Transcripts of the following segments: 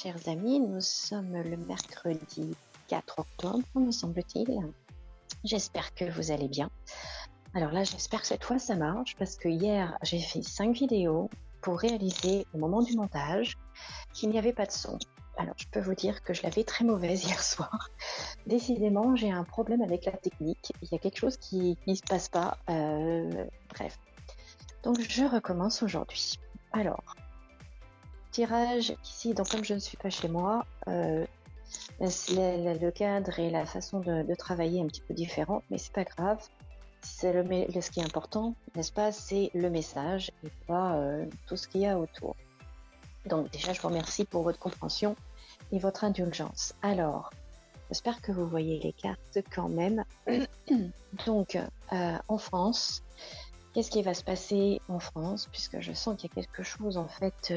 chers amis, nous sommes le mercredi 4 octobre, me semble-t-il. J'espère que vous allez bien. Alors là, j'espère que cette fois ça marche parce que hier, j'ai fait 5 vidéos pour réaliser au moment du montage qu'il n'y avait pas de son. Alors, je peux vous dire que je l'avais très mauvaise hier soir. Décidément, j'ai un problème avec la technique. Il y a quelque chose qui ne se passe pas. Bref. Donc, je recommence aujourd'hui. Alors, tirage ici, donc comme je ne suis pas chez moi, le cadre et la façon de travailler est un petit peu différente, mais c'est pas grave. C'est ce qui est important, n'est-ce pas, c'est le message et pas tout ce qu'il y a autour. Donc déjà, je vous remercie pour votre compréhension et votre indulgence. Alors, j'espère que vous voyez les cartes quand même. Donc, en France, qu'est-ce qui va se passer en France, puisque je sens qu'il y a quelque chose en fait.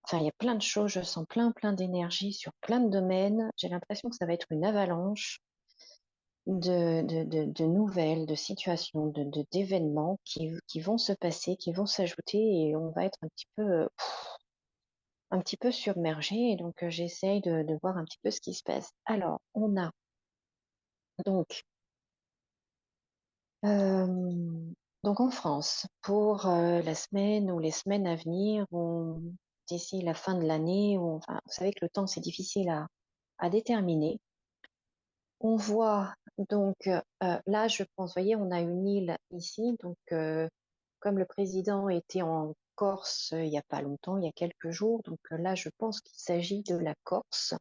Enfin, il y a plein de choses, je sens plein d'énergie sur plein de domaines. J'ai l'impression que ça va être une avalanche de nouvelles, de situations, d'événements qui vont se passer, qui vont s'ajouter et on va être un petit peu submergé. Et donc, j'essaye de voir un petit peu ce qui se passe. Alors, on a donc, euh, donc en France, pour la semaine ou les semaines à venir, d'ici la fin de l'année, enfin, vous savez que le temps, c'est difficile à déterminer. On voit donc là, je pense, voyez, on a une île ici, donc comme le président était en Corse il n'y a pas longtemps, il y a quelques jours, donc là, je pense qu'il s'agit de la Corse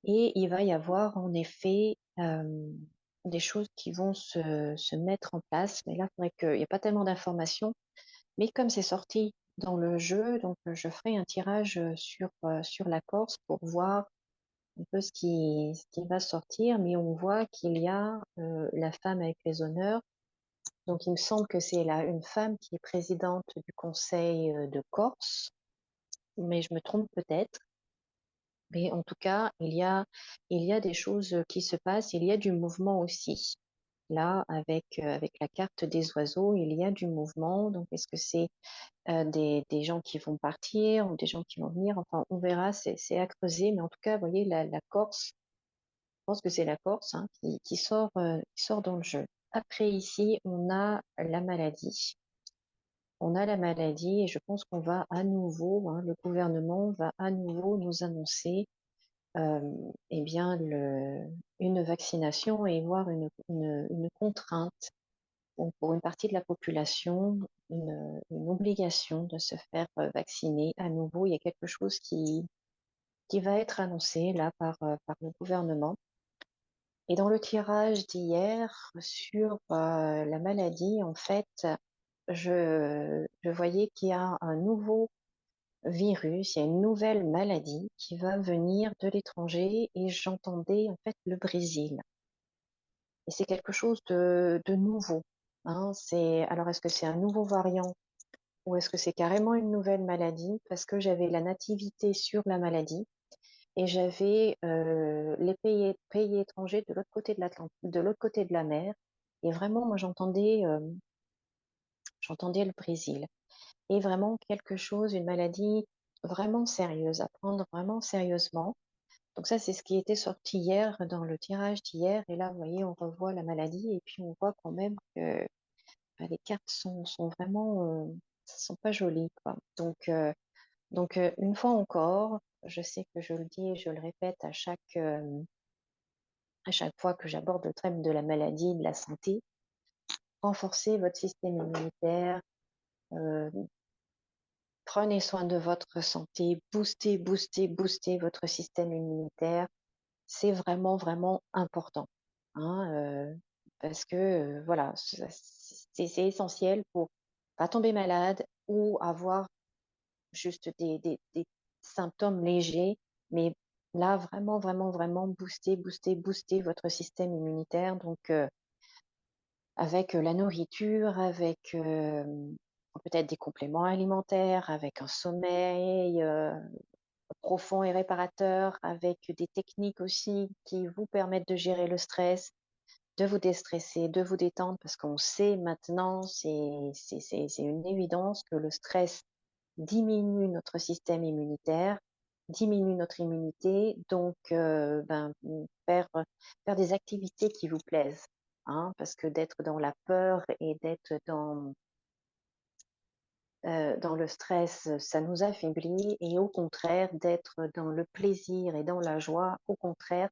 et il va y avoir en effet des choses qui vont se mettre en place, mais là, il faudrait qu'il n'y ait pas tellement d'informations, mais comme c'est sorti dans le jeu, donc je ferai un tirage sur la Corse pour voir un peu ce qui va sortir, mais on voit qu'il y a la femme avec les honneurs. Donc, il me semble que c'est là une femme qui est présidente du Conseil de Corse, mais je me trompe peut-être. Mais en tout cas, il y a des choses qui se passent, il y a du mouvement aussi. Là, avec la carte des oiseaux, il y a du mouvement. Donc, est-ce que c'est des gens qui vont partir ou des gens qui vont venir? Enfin, on verra, c'est à creuser. Mais en tout cas, vous voyez, la Corse, pense que c'est la Corse hein, qui sort dans le jeu. Après, ici, on a la maladie. On a la maladie et je pense qu'on va à nouveau, hein, le gouvernement va à nouveau nous annoncer eh bien, une vaccination et voir une contrainte pour une partie de la population, une obligation de se faire vacciner. À nouveau, il y a quelque chose qui va être annoncé là par le gouvernement. Et dans le tirage d'hier sur la maladie, en fait, je voyais qu'il y a un nouveau virus, il y a une nouvelle maladie qui va venir de l'étranger et j'entendais en fait le Brésil. Et c'est quelque chose de nouveau. Hein. Alors, est-ce que c'est un nouveau variant ou est-ce que c'est carrément une nouvelle maladie? Parce que j'avais la nativité sur la maladie. Et j'avais les pays étrangers de l'autre côté de l'autre côté de la mer. Et vraiment, moi, j'entendais le Brésil. Et vraiment quelque chose, une maladie vraiment sérieuse, à prendre vraiment sérieusement. Donc ça, c'est ce qui était sorti hier dans le tirage d'hier. Et là, vous voyez, on revoit la maladie et puis on voit quand même que les cartes sont vraiment, sont pas jolies, quoi. Donc, une fois encore, je sais que je le dis et je le répète à chaque fois que j'aborde le thème de la maladie, de la santé, renforcez votre système immunitaire, euh, prenez soin de votre santé, boostez votre système immunitaire. C'est vraiment, vraiment important. Hein, parce que voilà, c'est essentiel pour pas tomber malade ou avoir juste des symptômes légers, mais là, vraiment, vraiment, vraiment, booster votre système immunitaire. Donc, avec la nourriture, avec peut-être des compléments alimentaires, avec un sommeil profond et réparateur, avec des techniques aussi qui vous permettent de gérer le stress, de vous déstresser, de vous détendre, parce qu'on sait maintenant, c'est une évidence que le stress diminue notre système immunitaire. diminue notre immunité. Donc, faire, faire des activités qui vous plaisent, hein, parce que d'être dans la peur et d'être dans le stress, ça nous affaiblit et au contraire, d'être dans le plaisir et dans la joie, au contraire,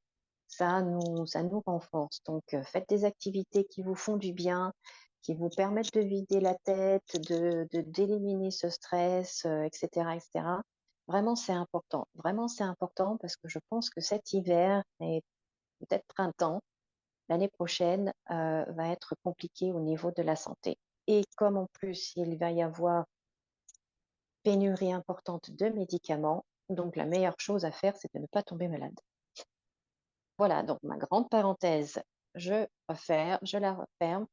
ça nous renforce. Donc, faites des activités qui vous font du bien, qui vous permettent de vider la tête, d'éliminer ce stress, et cetera. Vraiment, c'est important. Vraiment, c'est important parce que je pense que cet hiver et peut-être printemps, l'année prochaine, va être compliqué au niveau de la santé. Et comme en plus, il va y avoir pénurie importante de médicaments, donc la meilleure chose à faire, c'est de ne pas tomber malade. Voilà, donc ma grande parenthèse, je la referme,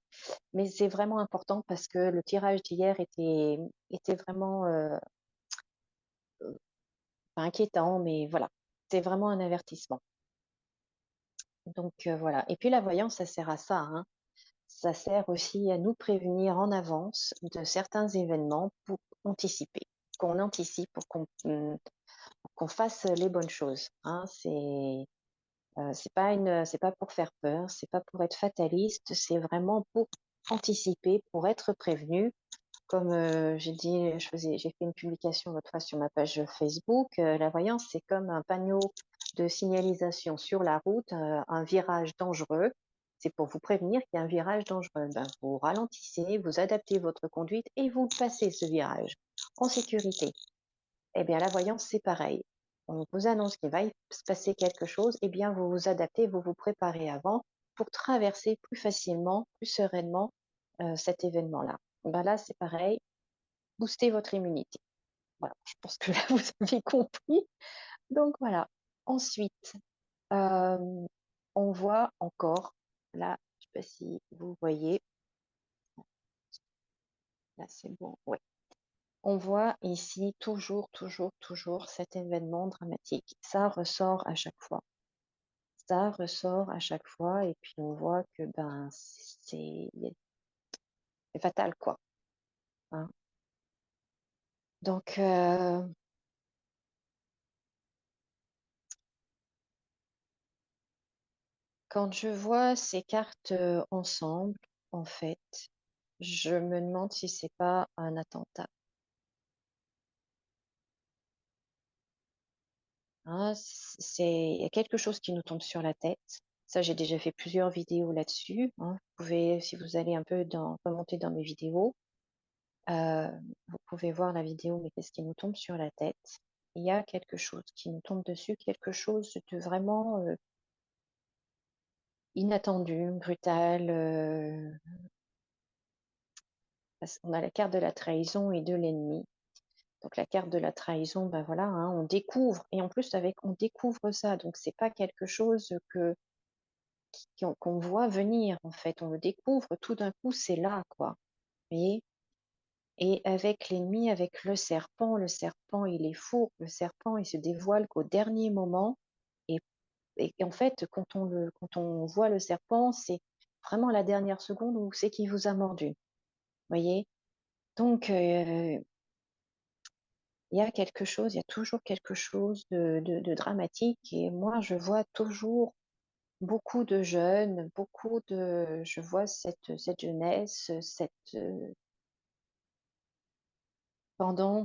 mais c'est vraiment important parce que le tirage d'hier était vraiment pas inquiétant, mais voilà, c'est vraiment un avertissement. Donc voilà. Et puis la voyance, ça sert à ça, hein. Ça sert aussi à nous prévenir en avance de certains événements pour anticiper, qu'on anticipe, pour qu'on fasse les bonnes choses, hein. C'est pas pour faire peur, c'est pas pour être fataliste, c'est vraiment pour anticiper, pour être prévenu. Comme j'ai dit, j'ai fait une publication l'autre fois sur ma page Facebook. La voyance, c'est comme un panneau de signalisation sur la route, un virage dangereux. C'est pour vous prévenir qu'il y a un virage dangereux. Ben, vous ralentissez, vous adaptez votre conduite et vous passez ce virage en sécurité. Eh bien, la voyance, c'est pareil. On vous annonce qu'il va se passer quelque chose, eh bien, vous vous adaptez, vous vous préparez avant pour traverser plus facilement, plus sereinement cet événement-là. Ben là, c'est pareil, booster votre immunité. Voilà, je pense que là, vous avez compris. Donc voilà. Ensuite, euh, on voit encore, là, je ne sais pas si vous voyez, là c'est bon, ouais. On voit ici toujours cet événement dramatique. Ça ressort à chaque fois. Ça ressort à chaque fois et puis on voit que ben c'est fatal quoi, hein. Donc quand je vois ces cartes ensemble, en fait, je me demande si c'est pas un attentat, hein. Il y a quelque chose qui nous tombe sur la tête. Ça, j'ai déjà fait plusieurs vidéos là-dessus, hein. Vous pouvez, si vous allez un peu remonter dans mes vidéos, euh, vous pouvez voir la vidéo, mais qu'est-ce qui nous tombe sur la tête? Il y a quelque chose qui nous tombe dessus, quelque chose de vraiment inattendu, brutal. Parce qu'on a la carte de la trahison et de l'ennemi. Donc la carte de la trahison, ben voilà, hein, on découvre, et en plus avec on découvre ça, donc c'est pas quelque chose qu'on voit venir en fait, on le découvre tout d'un coup, c'est là quoi. Vous voyez? Et avec l'ennemi, avec le serpent il est fou, le serpent il se dévoile qu'au dernier moment, et, et en fait quand on voit le serpent, c'est vraiment la dernière seconde où c'est qu'il vous a mordu. Vous voyez? Donc il y a quelque chose, il y a toujours quelque chose de dramatique et moi je vois toujours beaucoup de jeunes, je vois cette jeunesse, pendant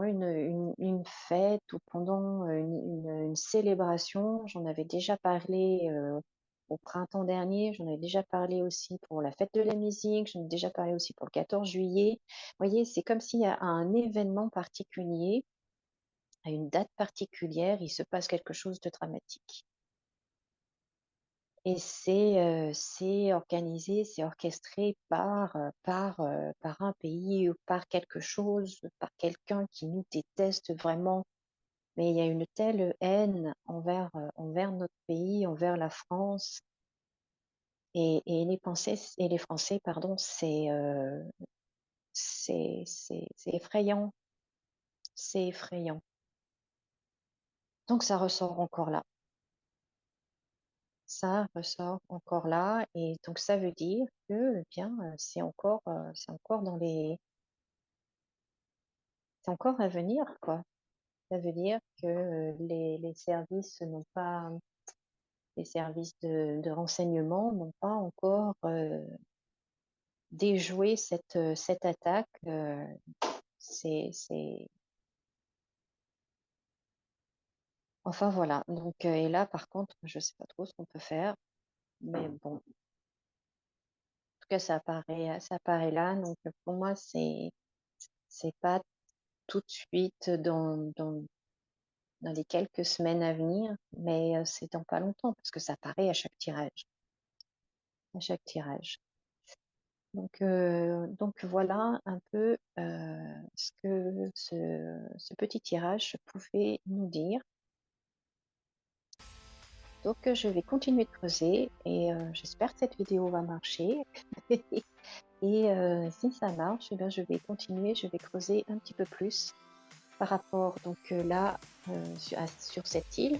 une fête ou pendant une célébration. J'en avais déjà parlé au printemps dernier, j'en avais déjà parlé aussi pour la fête de la musique, j'en ai déjà parlé aussi pour le 14 juillet. Vous voyez, c'est comme s'il y a un événement particulier, à une date particulière, il se passe quelque chose de dramatique. Et c'est organisé, c'est orchestré par un pays ou par quelque chose, par quelqu'un qui nous déteste vraiment. Mais il y a une telle haine envers notre pays, envers la France et les Français, pardon, c'est effrayant, c'est effrayant. Donc ça ressort encore là. Ça ressort encore là et donc ça veut dire que, eh bien, c'est encore à venir, quoi. Ça veut dire que les services n'ont pas, les services de renseignement n'ont pas encore déjoué cette attaque. C'est... Enfin voilà. Donc, et là, par contre, je sais pas trop ce qu'on peut faire. Mais bon, en tout cas, ça apparaît là. Donc, pour moi, c'est pas tout de suite dans les quelques semaines à venir, mais c'est dans pas longtemps parce que ça apparaît à chaque tirage. À chaque tirage. Donc voilà un peu ce que ce petit tirage pouvait nous dire. Donc je vais continuer de creuser et j'espère que cette vidéo va marcher. Et si ça marche, eh bien, je vais continuer, je vais creuser un petit peu plus par rapport donc là sur cette île,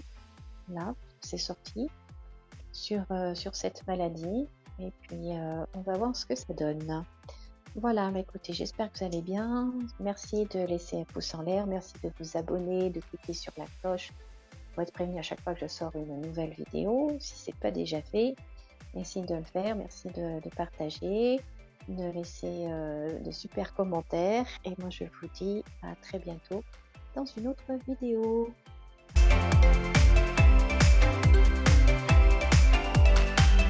là, c'est sorti, sur cette maladie. Et puis on va voir ce que ça donne. Voilà, bah écoutez, j'espère que vous allez bien. Merci de laisser un pouce en l'air, merci de vous abonner, de cliquer sur la cloche pour être prévenu à chaque fois que je sors une nouvelle vidéo. Si ce n'est pas déjà fait, merci de le faire, merci de partager, de laisser de super commentaires. Et moi, je vous dis à très bientôt dans une autre vidéo.